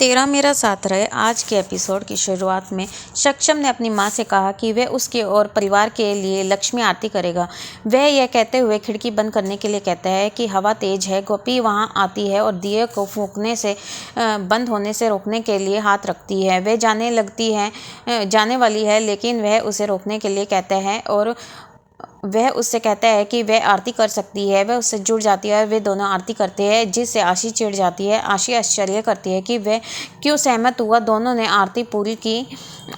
तेरा मेरा साथ रहे। आज के एपिसोड की शुरुआत में सक्षम ने अपनी माँ से कहा कि वह उसके और परिवार के लिए लक्ष्मी आरती करेगा। वह यह कहते हुए खिड़की बंद करने के लिए कहता है कि हवा तेज है। गोपी वहां आती है और दिए को फूंकने से बंद होने से रोकने के लिए हाथ रखती है। वह जाने वाली है, लेकिन वह उसे रोकने के लिए कहता है और वह उससे कहता है कि वह आरती कर सकती है। वह उससे जुड़ जाती है और वे दोनों आरती करते हैं, जिससे आशी चिढ़ जाती है। आशी आश्चर्य करती है कि वह क्यों सहमत हुआ। दोनों ने आरती पूरी की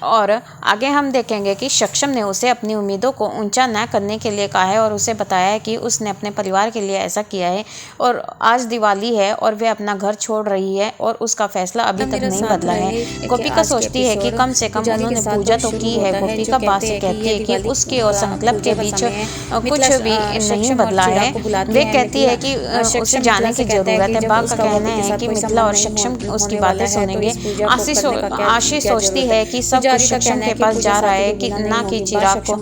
और आगे हम देखेंगे कि सक्षम ने उसे अपनी उम्मीदों को ऊंचा न करने के लिए कहा है और उसे बताया है कि उसने अपने परिवार के लिए ऐसा किया है और आज दिवाली है और वह अपना घर छोड़ रही है और उसका फैसला अभी तक नहीं बदला है। गोपिका सोचती है कि कम से कम उन्होंने पूजा तो की है। गोपिका बात से कहती है कि उसके और संकल्प के बीच कुछ भी नहीं बदला है। वे कहती है कि उसे जाने की जरूरत है। बाग का कहना है कि मिथिला और सक्षम उसकी बातें सुनेंगे। आशी सोचती है कि सब कुछ सक्षम के पास जा रहा है कि ना कि चिराग को।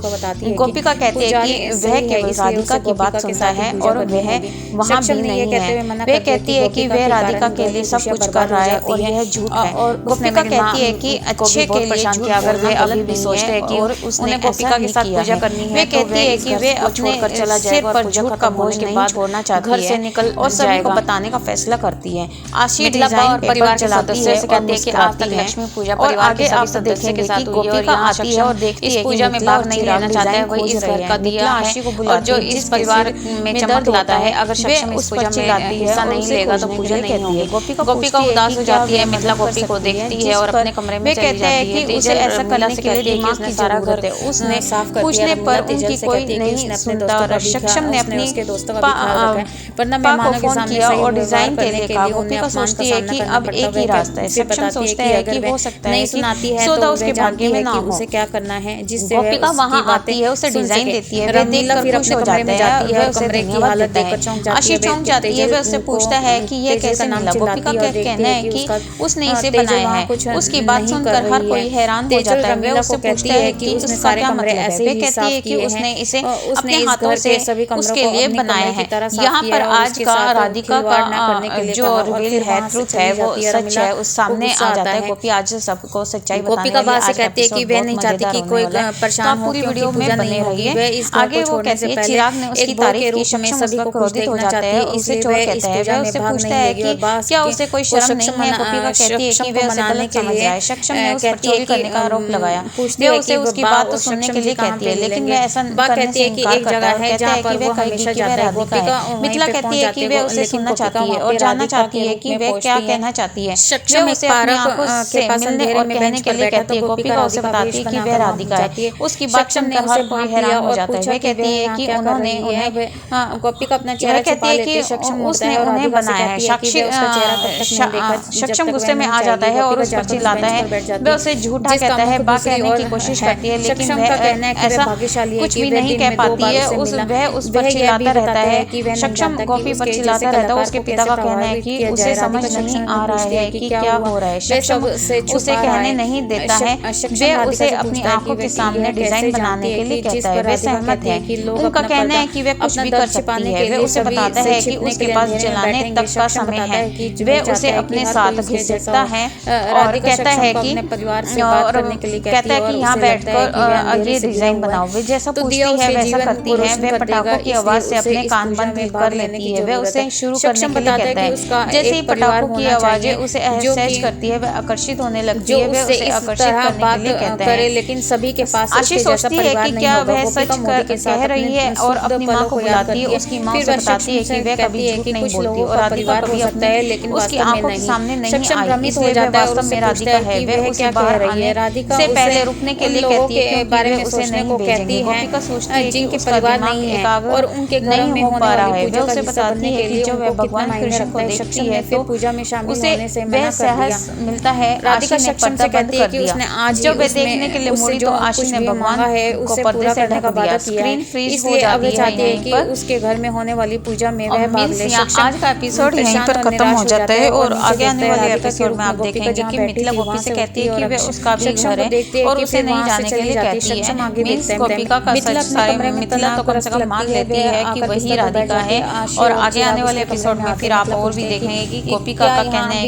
गोपिका कहती है कि वह केवल राधिका की बात सुनता है और वह वहाँ भी नहीं है। वह कहती है कि वह राधिका के लिए सब कुछ कर रहा है और यह झूठ है। गोपिका कहती है कि अच्छे के लिए झूठ, अगर वे अभी भी सोचते हैं कि उसने गोपिका के साथ पूजा करनी है। वे कहती है कि वे अपने सिर पर झूठ का बोझ नहीं छोड़ना चाहती है, घर से निकल और सभी को बताने का फैसला करती है। आशी डिजाइन परिवार चलाती है और कहती है कि आज तक लक्ष्मी पूजा और आगे आप देखेंगे कि गोपिका आती है और देखती है कि पूजा में भाग नहीं लेना चाहता है। वही इस घर का दिया आशी को बुलाती है और जो इस परिवार में चमक लाता है। अगर सक्षम इस पूजा में हिस्सा नहीं लेगा तो पूजा नहीं होगी। गोपिका उदास हो जाती है। मिथिला गोपी को देखती है और अपने कमरे में चली जाती है कि उसे ऐसा करने के लिए दिमाग की जरूरत है। उसने पूछने पर उनकी कोई नहीं सुनता। सक्षम ने अपनी पापा को फोन किया और डिजाइन के लिए कहा। गोपिका सोचती है कि अब एक ही रास्ता है। सक्षम सोचता है कि हो सकता है कि सौदा उसके भाग्य में ना हो। उसे क्या करना है, जिससे गोपिका वहां आती है, उसे डिजाइन देती है। वह देखकर खुश हो जाता है। वह उसे धन्यवाद देता है। आशी चौंक जाती है। वह उससे पूछता है कि यह कैसे मिला। गोपिका का कहना है कि उसने इसे बनाया है। उसकी बात सुनकर हर कोई हैरान हो जाता है। वह उससे पूछता है कि उसका क्या मतलब है। वह कहती है कि उसने इसे अपने हाथों से उसके लिए बनाया है। यहाँ पर आज का राधिका का जो रिवील है, ट्रूथ है, वो सच है, उस सामने आ जाता है। गोपी आज सबको सच्चाई गोपिका बात से कहती है कि वह नहीं चाहती कि कोई परेशान हो। पूरी वीडियो में बने रहिए। आगे वो कहती है चिराग ने उसकी तारीफ की। सक्षम सभी को क्रोधित हो जाते हैं। उसे चोर कहता है। वह उससे पूछता है कि क्या उसे कोई शर्म नहीं है। गोपिका कहती है कि वह उसे गलत समझ रहा है। सक्षम ने उस पर चोरी करने का आरोप लगाया। वह उसे उसकी बात तो सुनने के लिए कहती है, लेकिन वह ऐसा करने से इनकार करता है। कहता है कि वह कहेगी कि वह राधिका है। मिथिला कहती है कि वह उसे सुनना चाहती है और जानना चाहती है कि वह क्या कहना चाहती है। वह उसे अपनी आंखों से मिलने और कहने के लिए कहती है। गोपिका उसे बताती है कि वह राधिका है। उसकी बात सुनकर हर कोई हैरान हो जाता है। वह कहती है कि उन्होंने गोपिका अपना चेहरा छुपा लेती है। उसने उन्हें बनाया है। सक्षम गुस्से में आ जाता है और उस पर चिल्लाता है। वह उसे झूठा कहता है, बात कहने की कोशिश करती है, लेकिन वह ऐसा कुछ भी नहीं कह पाती है। वह उस पर चिल्लाता रहता है। सक्षम गोपी पर चिल्लाता रहता है। उसके पिता का कहना है कि उसे समझ नहीं आ रहा है कि क्या हो रहा है। सक्षम उसे कहने नहीं देता है। वह उसे अपनी आंखों के सामने डिजाइन बनाने के लिए कहता है। वे सहमत है। उनका कहना है कि वह कुछ भी कर सकती है। वह उसे बताता है कि उसके पास जलाने तक का समय है। वह उसे अपने साथ घसीटता है और कहता है कि कहता है कि यहाँ बैठकर ये डिजाइन बनाओ। वे जैसा पूछती है वैसा करती है। वह पटाखों की आवाज से अपने कान बंद कर लेती है। वह उसे शुरू करने के लिए कहता है। जैसे ही पटाखों की आवाजें उसे असहज करती है, वह आकर्षित होने लगती है। वह उसे आकर्षित करने के लिए कहता है, लेकिन सभी के पास आशी सोचती है कि क्या वह सच कह रही है और अपनी माँ को बुलाती है। उसकी माँ उसे बताती है कि वह कभी झूठ नहीं बोलती और राधिका कभी अपने उसकी आंखों के सामने नहीं आई, इसलिए वह वास्तव में राधिका है। वह उसे बाहर आने से पहले रुकने के लिए कहती है क्योंकि वह उसे नहीं भेजेंगे। गोपिका सोचती है कि उसका दिमाग एकाग्र और उनके नहीं हो पा रहा है। वह उसे बताती है कि जब वह भगवान कृष्ण को देखती है तो उसे वह साहस मिलता है। राधिका सक्षम से कहती है कि उसने आज जब वह देखने के लिए मुड़ी तो आशी ने भगवान को पर्दे से ढक दिया। स्क्रीन फ्रीज हो जाती है कि उसके घर में होने वाली पूजा में वह भाग ले। आज का एपिसोड यहीं पर खत्म हो जाता है और आगे आने वाले एपिसोड में आप देखेंगे कि मिथिला गोपी से कहती है कि वह उसका भी घर है और उसे नहीं जाने के लिए कहती है। मीन्स गोपिका का सच बारे में मिथिला तो कम से कम मान लेती है कि वही राधिका है। और आगे आने वाले एपिसोड में फिर आप और भी देखेंगे कि गोपिका का कहना है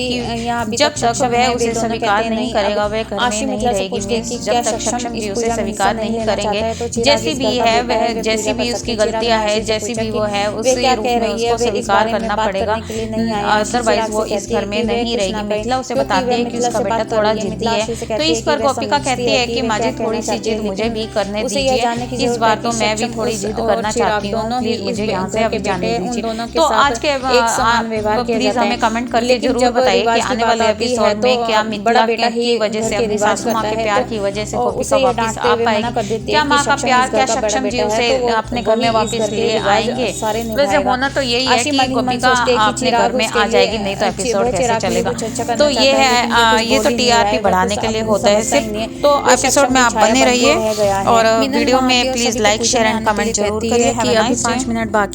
कि जब तक वह उसे स्वीकार नहीं करेगा वह घर में नहीं रहेगी। जब तक सक्षम भी उसे स्वीकार नहीं करेंगे, जैसी भी है वह, जैसी भी उसकी गलतियां है, जैसी भी वो है, उसी रूप में उसको स्वीकार करना पड़ेगा, अदरवाइज वो इस घर में नहीं रहेगी। मिथिला उसे बताती है कि उसका बेटा थोड़ा जिद्दी है। तो इस पर गोपिका कहती है कि माजिद थोड़ी सी जिद मुझे भी करने दीजिए, इस बार तो मैं भी थोड़ी जिद करना चाहती हूँ, प्लीज मुझे यहाँ से अभी जाने दीजिए। तो आज के प्लीज हमें कमेंट करके जरूर बताइए कि आने वाले एपिसोड में क्या मिथिला की वजह से, अपनी सासू माँ के प्यार की वजह से गोपिका वापस आ पाएगी, क्या माँ का प्यार, क्या सक्षम जी उसे अपने घर में वापस ले आएंगे। वैसे होना तो यही है कि गोपिका अपने घर में आ जाएगी, नहीं तो एपिसोड कैसे चलेगा। तो ये है, ये तो टीआरपी बढ़ाने के लिए होता है सिर्फ। तो एपिसोड में आप बने रहिए और वीडियो में please like share and comment जरूर करिए। 5 मिनट बाकी